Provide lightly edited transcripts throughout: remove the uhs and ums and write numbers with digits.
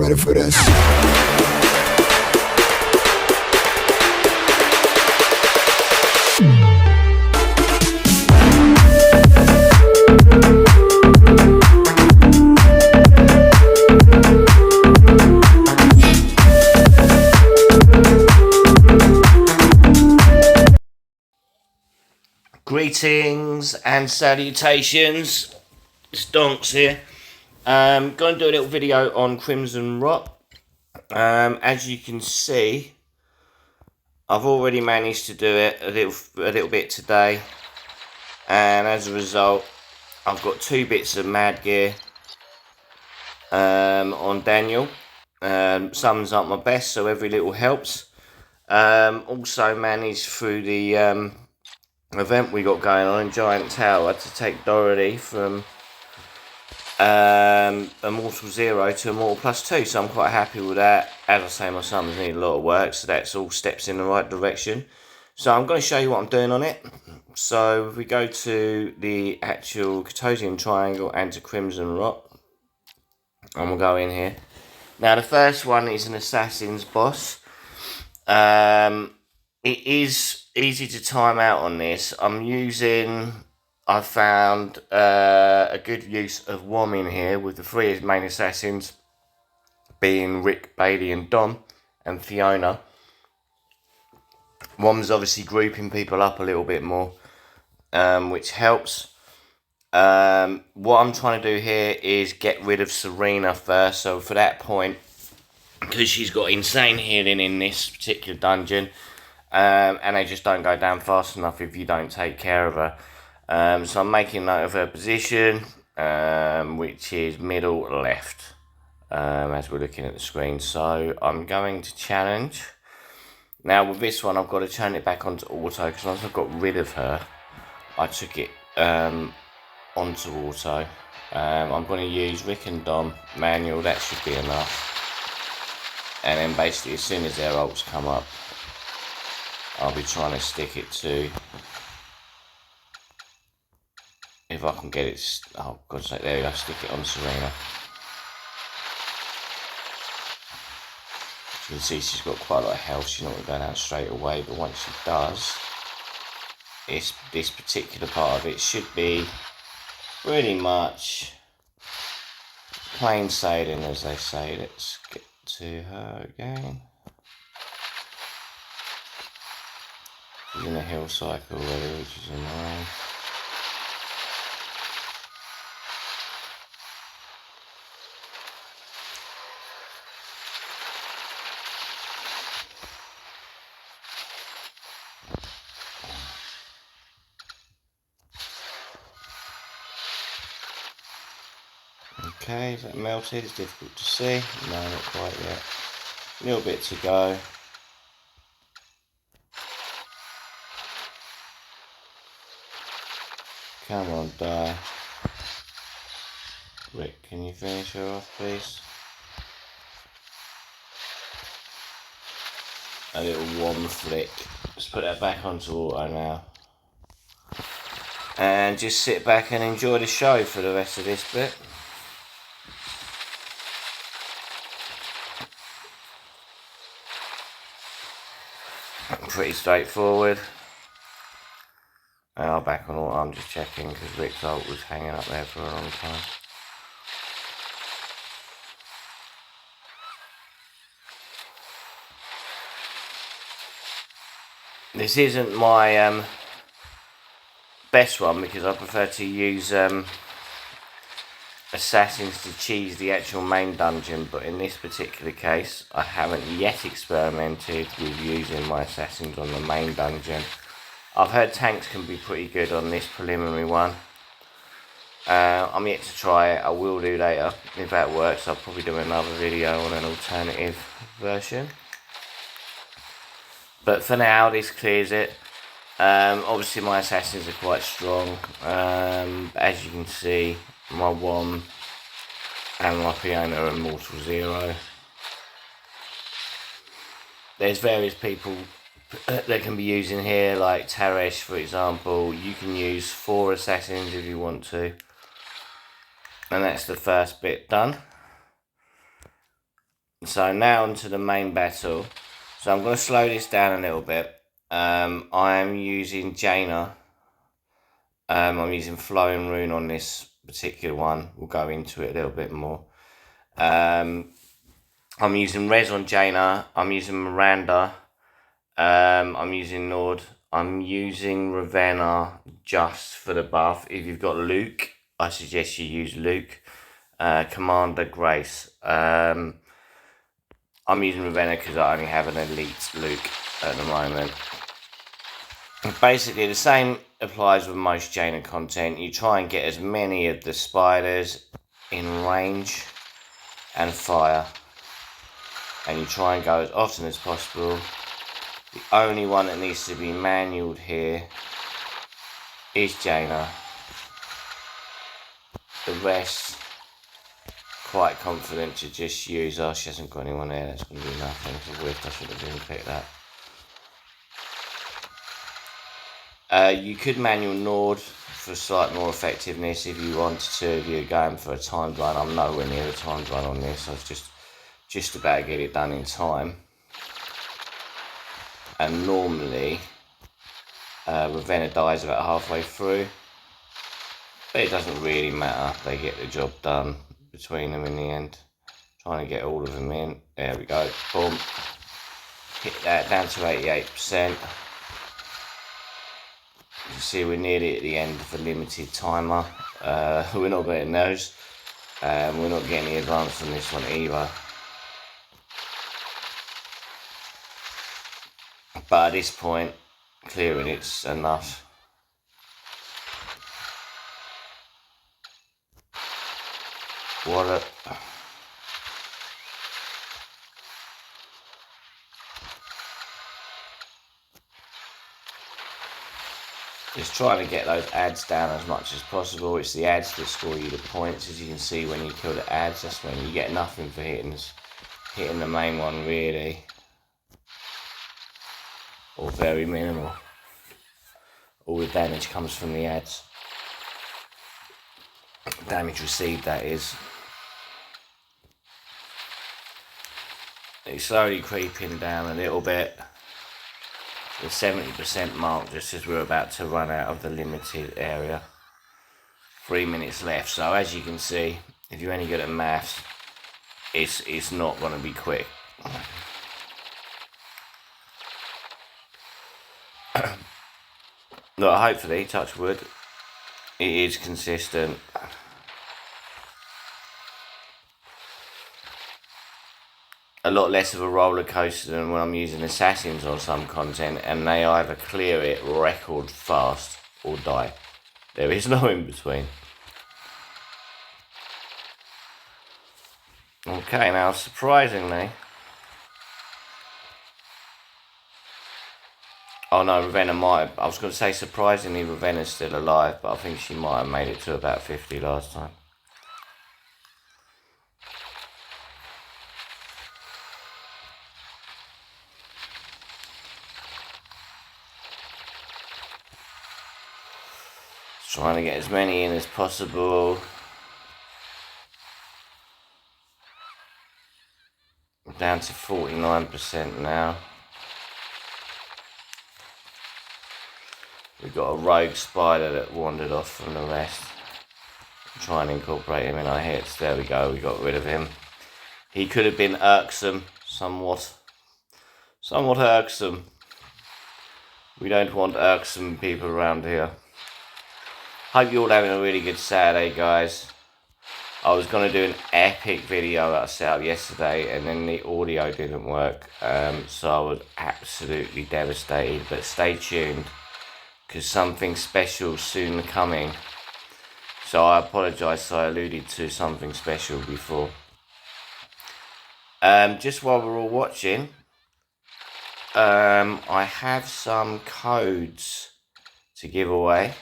ready for this? Greetings and salutations, it's Donks here. Going to do a little video on Crimson Rot. As you can see, I've already managed to do it a little bit today, and as a result, I've got 2 bits of Mad Gear on Daniel. Sums up my best, so every little helps. Also managed through the event we got going on in Giant Tower to take Dorothy from Immortal 0 to Immortal +2, so I'm quite happy with that. As I say, my sums need a lot of work, so that's all steps in the right direction. So I'm going to show you what I'm doing on it. So if we go to the actual Catosian Triangle and to Crimson Rot, and we'll go in here. Now the first one is an Assassin's boss. It is easy to time out on this. I found a good use of WOM in here, with the 3 main assassins being Rick, Bailey and Dom, and Fiona. WOM's obviously grouping people up a little bit more, which helps. What I'm trying to do here is get rid of Serena first, so for that point, because she's got insane healing in this particular dungeon, and they just don't go down fast enough if you don't take care of her. So I'm making note of her position, which is middle left, as we're looking at the screen. So I'm going to challenge. Now with this one, I've got to turn it back onto auto, because once I've got rid of her, I took it onto auto. I'm going to use Rick and Dom manual, that should be enough. And then basically as soon as their ults come up, I'll be trying to stick it to, if I can get it, oh God's sake, there we go, stick it on Serena. You can see she's got quite a lot of health, she's not going to go down straight away, but once she does, this particular part of it should be pretty much plain sailing, as they say. Let's get to her again. She's in a heal cycle already, which is annoying. Okay, is that melted? It's difficult to see. No, not quite yet. A little bit to go. Come on, die. Rick, can you finish her off, please? A little WOM flick. Let's put that back onto auto now. And just sit back and enjoy the show for the rest of this bit. Pretty straightforward. And I'll back on auto, I'm just checking because Rick's ult was hanging up there for a long time. This isn't my best one, because I prefer to use assassins to cheese the actual main dungeon, but in this particular case I haven't yet experimented with using my assassins on the main dungeon. I've heard tanks can be pretty good on this preliminary one. I'm yet to try it. I will do later. If that works, I'll probably do another video on an alternative version. But for now, this clears it. Obviously my assassins are quite strong. As you can see, my WOM and my Fiona are Immortal 0. There's various people that can be using here, like Taresh for example. You can use 4 assassins if you want to. And that's the first bit done. So now onto the main battle. So I'm going to slow this down a little bit. I am using Jaina. I'm using Flowing Rune on this particular one. We'll go into it a little bit more. I'm using Rez on Jaina. I'm using Miranda. I'm using Nord. I'm using Ravenna just for the buff. If you've got Luke, I suggest you use Luke. Commander Grace. I'm using Ravenna because I only have an elite Luke at the moment. Basically, the same applies with most Jaina content. You try and get as many of the spiders in range and fire. And you try and go as often as possible. The only one that needs to be manualed here is Jaina. The rest, quite confident to just use. Oh, she hasn't got anyone there. That's going to be nothing. It's a whiff. I should have even picked that. You could manual Nord for slight more effectiveness if you wanted to. If you're going for a timed run, I'm nowhere near a timed run on this. I was just about to get it done in time. And normally, Ravenna dies about halfway through. But it doesn't really matter. They get the job done between them in the end. Trying to get all of them in. There we go. Boom. Hit that down to 88%. You can see we're nearly at the end of the limited timer. We're not getting those. We're not getting any advance on this one either. But at this point, clearing it's enough. What a... Just trying to get those ads down as much as possible. It's the ads that score you the points. As you can see, when you kill the ads, that's when you get nothing for hitting the main one, really. Or very minimal. All the damage comes from the ads. Damage received, that is. It's slowly creeping down a little bit. The 70% mark, just as we're about to run out of the limited area. 3 minutes left. So as you can see, if you're any good at maths, it's not going to be quick. Look, hopefully, touch wood, it is consistent. A lot less of a roller coaster than when I'm using assassins on some content, and they either clear it record fast or die. There is no in between. Okay, now surprisingly, oh no, Ravenna might, I was going to say surprisingly Ravenna's still alive, but I think she might have made it to about 50 last time. Trying to get as many in as possible. I'm down to 49% now. We've got a rogue spider that wandered off from the rest. Try and incorporate him in our hits. There we go, we got rid of him. He could have been irksome, somewhat irksome. We don't want irksome people around here. Hope you're all having a really good Saturday, guys. I was going to do an epic video that I set up yesterday, and then the audio didn't work. So I was absolutely devastated. But stay tuned, because something special soon coming. So I apologise, I alluded to something special before. Just while we're all watching, I have some codes to give away.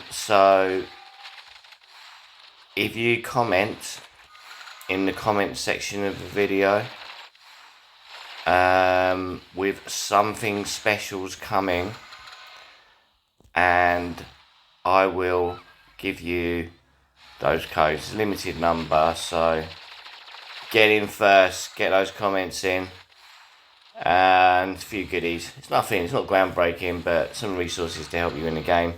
So if you comment in the comment section of the video with something special's coming, and I will give you those codes. Limited number, so get in first, get those comments in, and a few goodies. It's nothing, it's not groundbreaking, but some resources to help you in the game,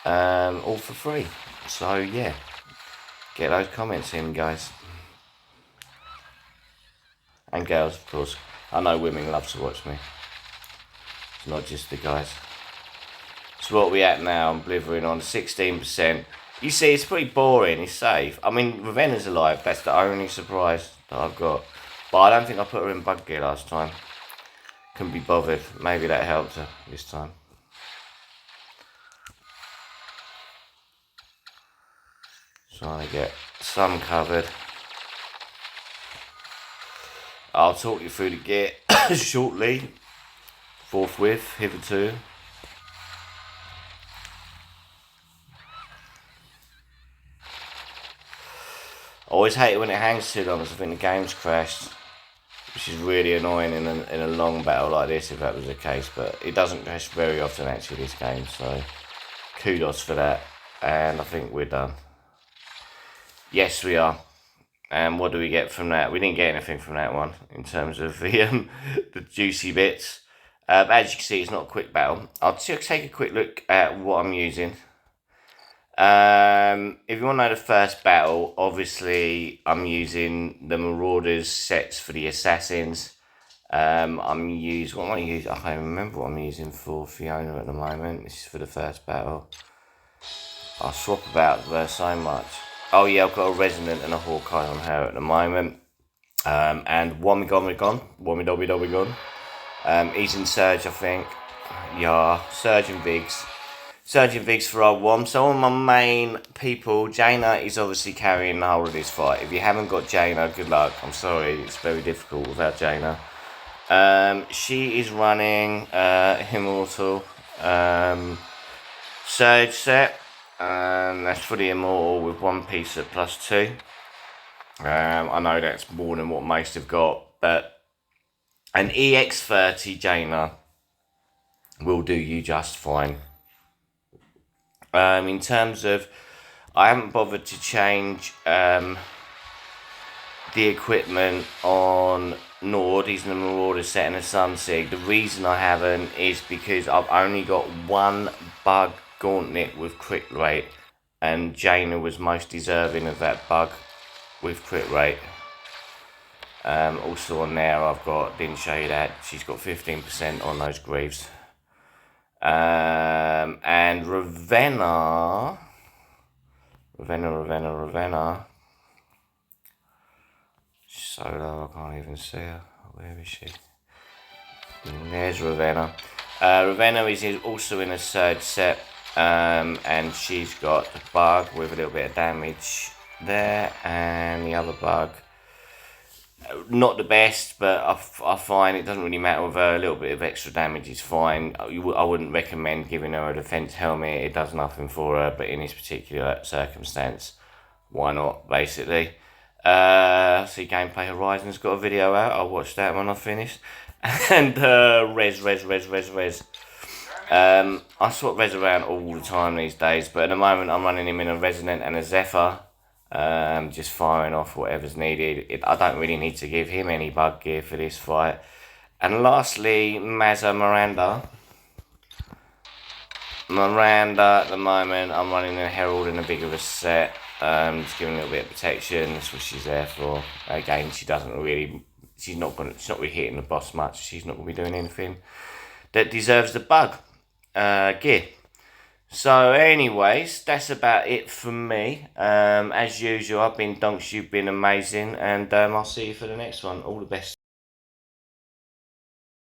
all for free. So yeah, get those comments in, guys. And girls, of course. I know women love to watch me. It's not just the guys. So what are we at now? I'm blithering on 16%. You see, it's pretty boring. It's safe. I mean, Ravenna's alive. That's the only surprise that I've got. But I don't think I put her in bug gear last time. Couldn't be bothered. Maybe that helped her this time. Trying to get some covered. I'll talk you through the gear shortly. Forthwith, hitherto. I always hate it when it hangs too long, because I think the game's crashed, which is really annoying in a long battle like this, if that was the case. But it doesn't crash very often actually, this game, so kudos for that. And I think we're done. Yes, we are. And what do we get from that? We didn't get anything from that one in terms of the juicy bits. As you can see, it's not a quick battle. I'll take a quick look at what I'm using. If you want to know the first battle, obviously I'm using the Marauders sets for the Assassins. What am I using? I can't remember what I'm using for Fiona at the moment. This is for the first battle. I'll swap about there so much. Oh yeah, I've got a Resonant and a Hawkeye on her at the moment. And Womidobby. He's in Surge, I think. Yeah, Surge and Viggs. Surge and Viggs for old Wom. So all my main people, Jaina is obviously carrying the whole of this fight. If you haven't got Jaina, good luck. I'm sorry, it's very difficult without Jaina. She is running Immortal Surge set. That's for the Immortal with one piece at +2. I know that's more than what most have got, but an EX30 Jaina will do you just fine. In terms of, I haven't bothered to change the equipment on Nord. He's in the Marauder set and a Sunsig. The reason I haven't is because I've only got one bug gauntlet with crit rate, and Jaina was most deserving of that bug with crit rate. Also on there, didn't show you that, she's got 15% on those Greaves. And Ravenna. So low, I can't even see her. Where is she? There's Ravenna. Ravenna is also in a Surge set, and she's got the bug with a little bit of damage there, and the other bug, not the best, but I find it doesn't really matter with her. A little bit of extra damage is fine. I wouldn't recommend giving her a defense helmet. It does nothing for her, but in this particular circumstance, why not, basically. See Gameplay Horizon's got a video out. I'll watch that when I finish. And Res. I swap Res around all the time these days, but at the moment I'm running him in a Resonant and a Zephyr. Just firing off whatever's needed. I don't really need to give him any bug gear for this fight. And lastly, Miranda. At the moment, I'm running a Herald and a bigger of a set. Just giving a little bit of protection. That's what she's there for. Again, she's not really hitting the boss much. She's not going to be doing anything that deserves the bug gear. So anyways, that's about it from me. As usual, I've been Donks, you've been amazing, and I'll see you for the next one. All the best.